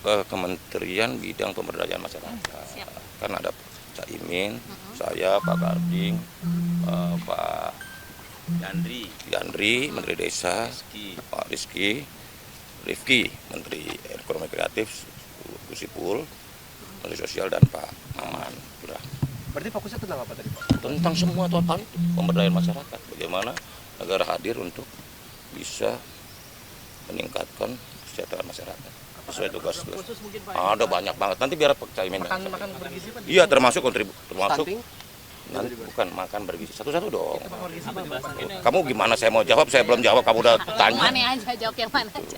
Kementerian Bidang Pemberdayaan Masyarakat. Kan ada Cak Imin, saya, Pak Karding, Pak Yandri, Menteri Desa, Pak Rifki, Menteri Ekonomi Kreatif, Gusipul, Menteri Sosial, dan Pak Maman. Sudah. Berarti fokusnya tentang apa tadi, Pak? Tentang semua total itu, pemberdayaan masyarakat. Bagaimana negara hadir untuk bisa meningkatkan kesejahteraan masyarakat. Sesuai tugas. Ada banyak banget. Nanti biar Pak Caimin. Makan bergizi, Pak? Iya, termasuk termasuk. Stunting? Nanti bukan makan bergizi. Satu-satu dong. Kamu gimana saya mau jawab? Saya belum jawab. Kamu udah tanya. Mana aja, jawab yang mana aja.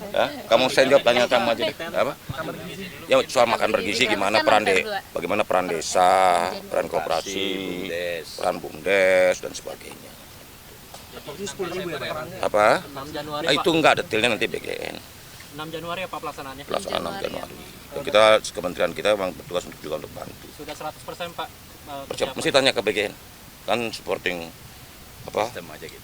Ya, kamu saya jawab tanya kamu aja deh. Apa? Ya soal makan bergizi gimana bagaimana peran desa, peran koperasi, peran BUMDes dan sebagainya. Apa? 6 Januari. Itu enggak detailnya nanti BGN. 6 Januari apa pelaksanaannya? Pelaksanaan 6 Januari. Dan kita kementerian kita memang bertugas untuk juga untuk bantu. Sudah 100% Pak. Mesti tanya ke BGN. Kan supporting apa?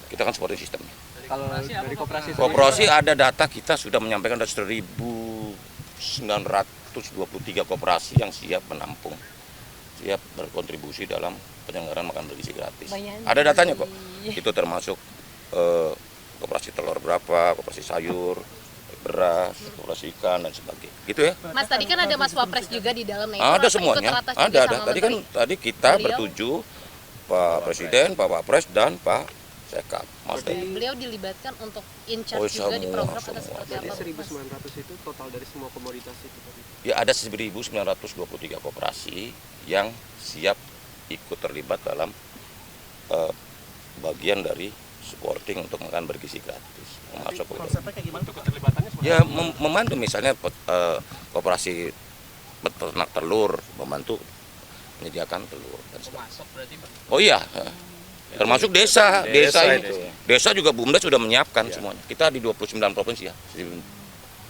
Kita kan supporting sistemnya. Kalau dari koperasi Koperasi ada data kita sudah menyampaikan ada 1.923 koperasi yang siap menampung, siap berkontribusi dalam penyelenggaraan makan bergizi gratis. Ada datanya kok. Itu termasuk koperasi telur berapa, koperasi sayur, beras, koperasi ikan dan sebagainya. Gitu ya. Mas, tadi kan ada Mas Wapres juga di dalam. Ada semuanya. Ada. Tadi kita bertuju Pak Presiden, Pak Wapres dan Pak Sekap. Mas Beliau dilibatkan untuk in charge juga di program atau seperti Jadi apa? 1.900 itu total dari semua komoditas itu tadi. Ya ada 1.923 koperasi yang siap ikut terlibat dalam bagian dari supporting untuk makan bergizi gratis. Masuk Konsepnya kayak gimana tuh keterlibatannya? ya membantu misalnya koperasi peternak telur, membantu menyediakan telur dan sebagainya. Oh iya, termasuk desa ini. Desa juga BUMDes sudah menyiapkan semuanya. Kita di 29 provinsi ya.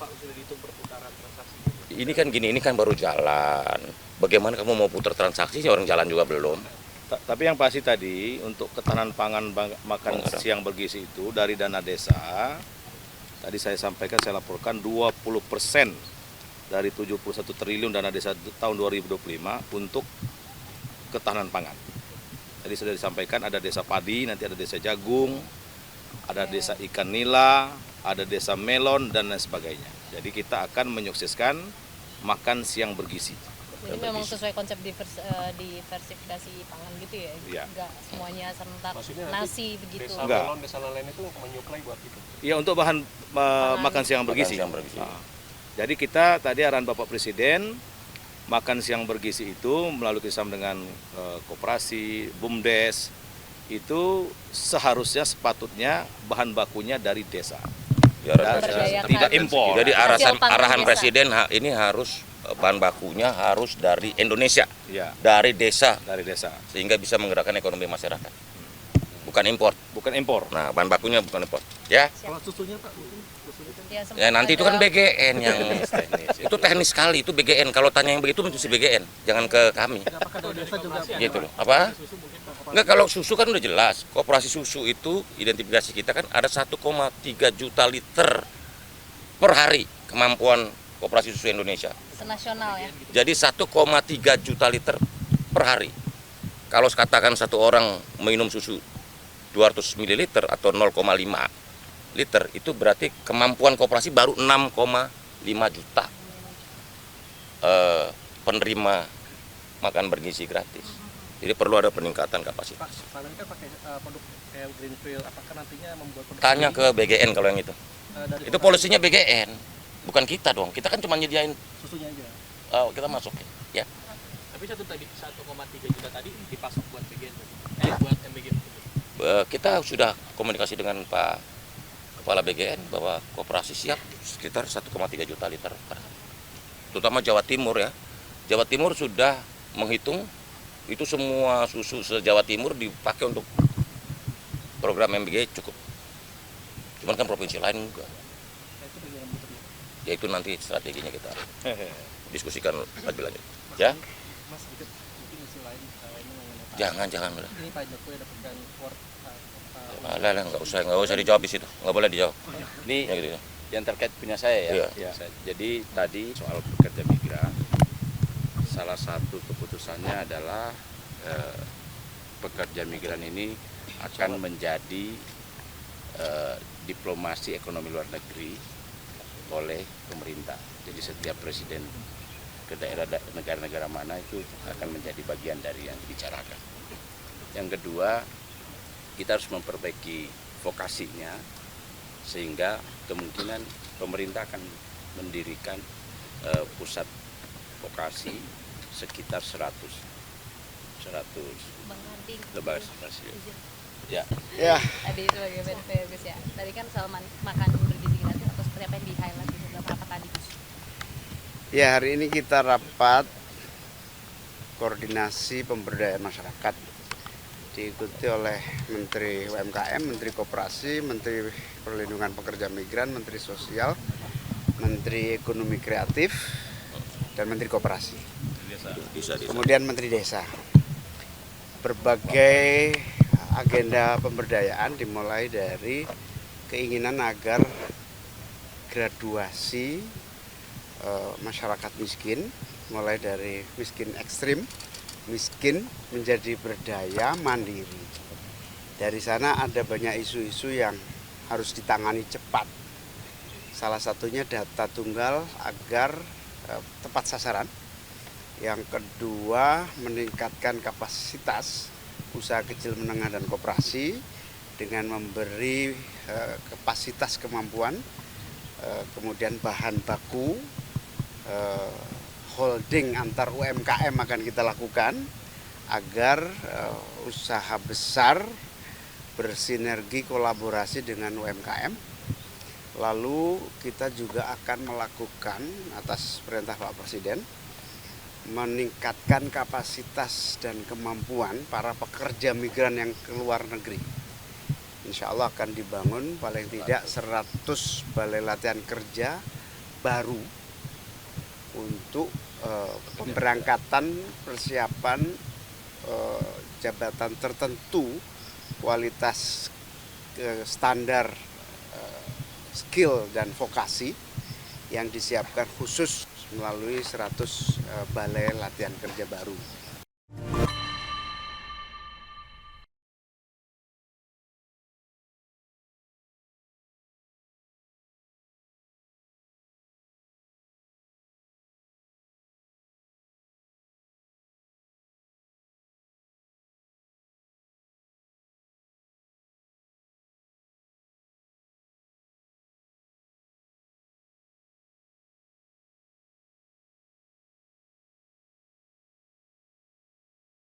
Pak, sudah dihitung perputaran transaksi? Ini kan gini, ini kan baru jalan. Bagaimana kamu mau putar transaksi, orang jalan juga belum. Tapi yang pasti tadi untuk ketahanan pangan makan siang bergizi itu dari dana desa, tadi saya sampaikan, saya laporkan 20% dari 71 triliun dana desa tahun 2025 untuk ketahanan pangan. Tadi sudah disampaikan ada desa padi, nanti ada desa jagung, ada desa ikan nila, ada desa melon dan lain sebagainya. Jadi kita akan menyukseskan makan siang bergizi. Jadi memang sesuai konsep diversifikasi pangan gitu ya? Iya. Enggak semuanya serentak nasi begitu? Desa Enggak. melon, desa lain itu menyuplai buat itu? Ya untuk bahan makan siang bergizi. Nah, jadi kita tadi arahan Bapak Presiden, makan siang bergizi itu melalui kerjasama dengan koperasi, BUMDes, itu seharusnya sepatutnya bahan bakunya dari desa. Tidak impor. Jadi arahan desa. Presiden ini harus bahan bakunya harus dari Indonesia, Ya, dari desa, dari desa. sehingga bisa menggerakkan ekonomi masyarakat. Bukan impor. Bukan impor. Nah, bahan bakunya bukan impor. Ya, Kalau susunya Pak, mungkin susunya ya nanti itu kan BGN yang itu teknis sekali, itu BGN. Kalau tanya yang begitu mesti BGN, jangan ke kami. apakah dari desa juga? Gitu loh. Apa? Enggak, kalau susu kan udah jelas. Koperasi susu itu identifikasi kita kan ada 1,3 juta liter per hari kemampuan koperasi susu Indonesia. Senasional ya? Jadi 1,3 juta liter per hari. Kalau katakan satu orang minum susu 200 ml atau 0,5 liter, itu berarti kemampuan koperasi baru 6,5 juta penerima makan bergizi gratis. Jadi perlu ada peningkatan kapasitas. Pak, ini kan pakai produk kayak Greenfield, apakah nantinya membuat produk Tanya ke BGN kalau yang itu. dari Itu polisinya BGN, bukan kita dong. Kita kan cuma nyediain, susunya aja? kita masuk ya. Tapi 1,3 juta tadi dipasok buat BGN, buat MBGN. Kita sudah komunikasi dengan Pak Kepala BGN bahwa koperasi siap sekitar 1,3 juta liter per hari. Terutama Jawa Timur ya. Jawa Timur sudah menghitung itu semua susu se-Jawa Timur dipakai untuk program MBG cukup. Cuman kan provinsi lain enggak. Ya itu nanti strateginya kita diskusikan lebih lanjut. Ya? Mas, sedikit mungkin isu lain ini mengenai Jangan. ini Pak Jokowi dapatkan award Lah, nggak usah dijawab di situ. Nggak boleh dijawab. Ini Ya gitu. Yang terkait punya saya ya. Iya. Jadi tadi soal pekerja migran, salah satu keputusannya adalah pekerja migran ini akan menjadi diplomasi ekonomi luar negeri oleh pemerintah. Jadi setiap presiden ke daerah negara-negara mana itu akan menjadi bagian dari yang dibicarakan. Yang kedua, kita harus memperbaiki vokasinya sehingga kemungkinan pemerintah akan mendirikan pusat vokasi sekitar 100 Bang Andi, lembaga stasiun. izin. Ya, Tadi sebagai Menko ya Gus ya. Tadi kan soal makan bergizi gratis atau seperti apa yang di highlight di beberapa tadi Gus? Ya, hari ini kita rapat koordinasi pemberdayaan masyarakat diikuti oleh Menteri UMKM, Menteri Koperasi, Menteri Perlindungan Pekerja Migran, Menteri Sosial, Menteri Ekonomi Kreatif, dan Menteri Koperasi. Kemudian Menteri Desa. Berbagai agenda pemberdayaan dimulai dari keinginan agar graduasi masyarakat miskin, mulai dari miskin ekstrim, miskin menjadi berdaya mandiri. Dari sana ada banyak isu-isu yang harus ditangani cepat. Salah satunya data tunggal agar tepat sasaran. Yang kedua, meningkatkan kapasitas usaha kecil menengah dan koperasi dengan memberi kapasitas kemampuan, kemudian bahan baku, holding antar UMKM akan kita lakukan agar usaha besar bersinergi kolaborasi dengan UMKM. Lalu kita juga akan melakukan atas perintah Pak Presiden meningkatkan kapasitas dan kemampuan para pekerja migran yang ke luar negeri. Insya Allah akan dibangun paling tidak 100 balai latihan kerja baru untuk pemberangkatan persiapan jabatan tertentu kualitas standar skill dan vokasi yang disiapkan khusus melalui 100 balai latihan kerja baru.